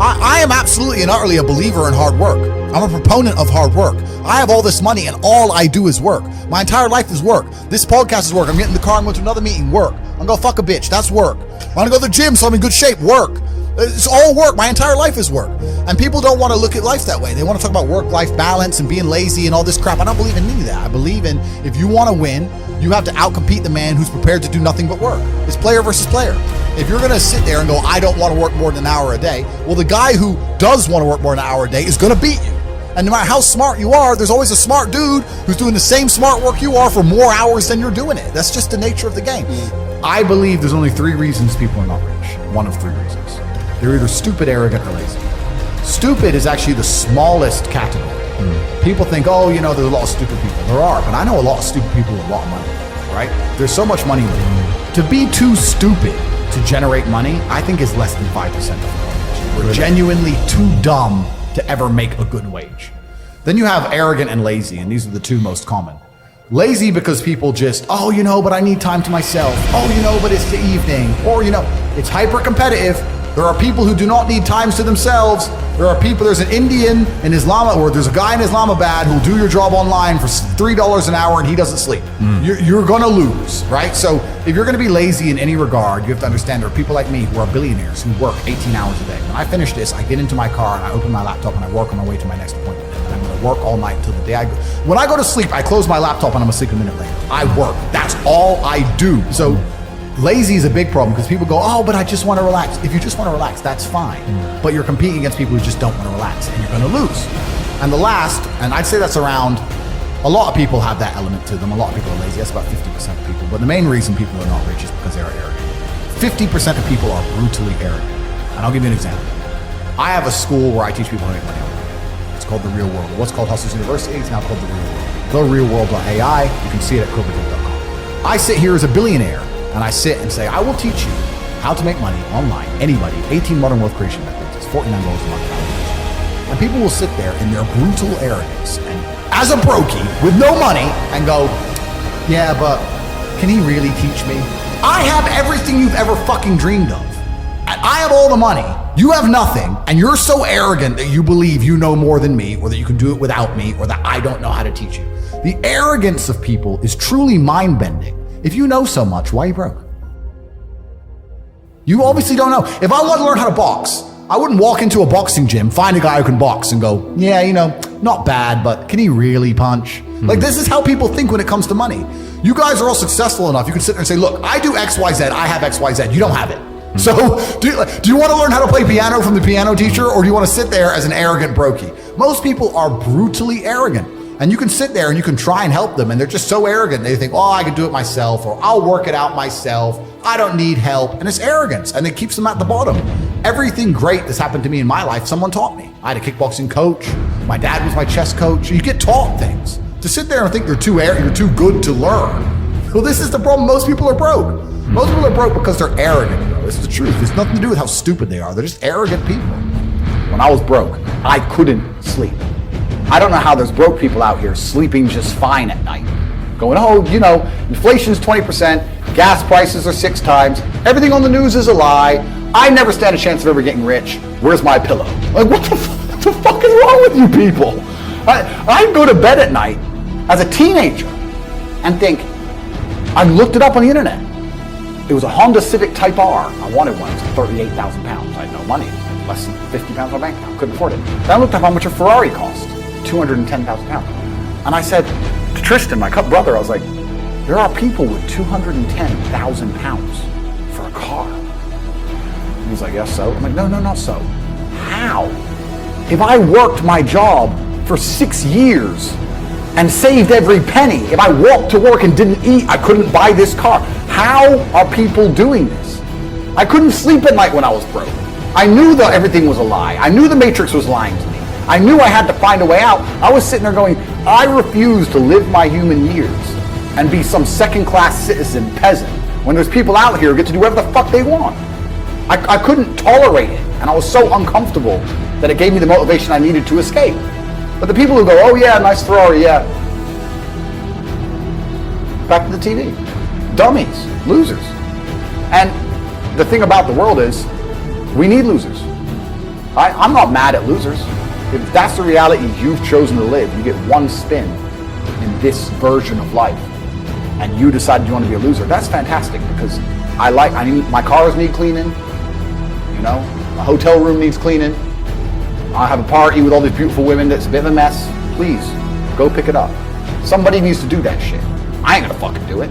I am absolutely and utterly a believer in hard work. I'm a proponent of hard work. I have all this money and all I do is work. My entire life is work. This podcast is work. I'm getting in the car, I'm going to another meeting, work. I'm going to go fuck a bitch, that's work. I want to go to the gym so I'm in good shape, work. It's all work. My entire life is work. And people don't want to look at life that way. They want to talk about work-life balance and being lazy and all this crap. I don't believe in any of that. I believe in, if you want to win, you have to outcompete the man who's prepared to do nothing but work. It's player versus player. If you're going to sit there and go, I don't want to work more than an hour a day, well, the guy who does want to work more than an hour a day is going to beat you. And no matter how smart you are, there's always a smart dude who's doing the same smart work you are for more hours than you're doing it. That's just the nature of the game. I believe there's only 3 reasons people are not rich. One of 3 reasons. They're either stupid, arrogant, or lazy. Stupid is actually the smallest category. People think, oh, you know, there's a lot of stupid people. There are, but I know a lot of stupid people with a lot of money, right? There's so much money. To be too stupid to generate money, I think is less than 5% of the population. We're genuinely too dumb to ever make a good wage. Then you have arrogant and lazy, and these are the 2 most common. Lazy because people just, oh, you know, but I need time to myself. Oh, you know, but it's the evening. Or, you know, it's hyper competitive. There are people who do not need times to themselves. There's an Indian in Islam, or there's a guy in Islamabad who'll do your job online for $3 an hour and he doesn't sleep. You're gonna lose, right? So if you're gonna be lazy in any regard, you have to understand there are people like me who are billionaires who work 18 hours a day. When I finish this, I get into my car and I open my laptop and I work on my way to my next appointment. And I'm gonna work all night until the day I go. When I go to sleep, I close my laptop and I'm asleep a minute later. I work, that's all I do. So lazy is a big problem because people go, oh, but I just want to relax. If you just want to relax, that's fine. But you're competing against people who just don't want to relax and you're going to lose. And the last, and I'd say that's around, a lot of people have that element to them. A lot of people are lazy. That's about 50% of people. But the main reason people are not rich is because they're arrogant. 50% of people are brutally arrogant. And I'll give you an example. I have a school where I teach people how to make money online. It's called The Real World. What's called Hustlers University, it's now called The Real World. Go to realworld.ai. You can see it at coverdeal.com. I sit here as a billionaire. And I sit and say, I will teach you how to make money online. Anybody, 18 modern wealth creation methods. It's $49 a month. And people will sit there in their brutal arrogance and as a brokey with no money and go, yeah, but can he really teach me? I have everything you've ever fucking dreamed of. And I have all the money. You have nothing. And you're so arrogant that you believe you know more than me, or that you can do it without me, or that I don't know how to teach you. The arrogance of people is truly mind-bending. If you know so much, why are you broke? You obviously don't know. If I want to learn how to box, I wouldn't walk into a boxing gym, find a guy who can box and go, yeah, you know, not bad, but can he really punch? Like, this is how people think when it comes to money. You guys are all successful enough. You can sit there and say, look, I do X, Y, Z. I have X, Y, Z. You don't have it. So do you want to learn how to play piano from the piano teacher, or do you want to sit there as an arrogant brokey? Most people are brutally arrogant. And you can sit there and you can try and help them, and they're just so arrogant. They think, oh, I can do it myself, or I'll work it out myself. I don't need help. And it's arrogance, and it keeps them at the bottom. Everything great that's happened to me in my life, someone taught me. I had a kickboxing coach. My dad was my chess coach. You get taught things. To sit there and think you're too good to learn. Well, this is the problem. Most people are broke. Most people are broke because they're arrogant, bro. This is the truth. It's nothing to do with how stupid they are. They're just arrogant people. When I was broke, I couldn't sleep. I don't know how there's broke people out here sleeping just fine at night. Going, oh, you know, inflation's 20%, gas prices are 6 times, everything on the news is a lie, I never stand a chance of ever getting rich, where's my pillow? Like, what the fuck is wrong with you people? I go to bed at night as a teenager and think, I looked it up on the internet. It was a Honda Civic Type R. I wanted one. It was 38,000 pounds. I had no money. Less than 50 pounds on my bank account. Couldn't afford it. Then I looked up how much a Ferrari cost. 210,000 pounds. And I said to Tristan, my brother, I was like, there are people with 210,000 pounds for a car. He was like, yes, so? I'm like, no, not so. How? If I worked my job for 6 years and saved every penny, if I walked to work and didn't eat, I couldn't buy this car. How are people doing this? I couldn't sleep at night when I was broke. I knew that everything was a lie. I knew the Matrix was lying to me. I knew I had to find a way out. I was sitting there going, I refuse to live my human years and be some second-class citizen peasant when there's people out here who get to do whatever the fuck they want. I couldn't tolerate it, and I was so uncomfortable that it gave me the motivation I needed to escape. But the people who go, oh yeah, nice Ferrari, yeah. Back to the TV. Dummies, losers. And the thing about the world is, we need losers. I'm not mad at losers. If that's the reality you've chosen to live, you get one spin in this version of life, and you decided you want to be a loser, that's fantastic, because my cars need cleaning, you know, my hotel room needs cleaning, I have a party with all these beautiful women that's a bit of a mess. Please, go pick it up. Somebody needs to do that shit. I ain't gonna fucking do it.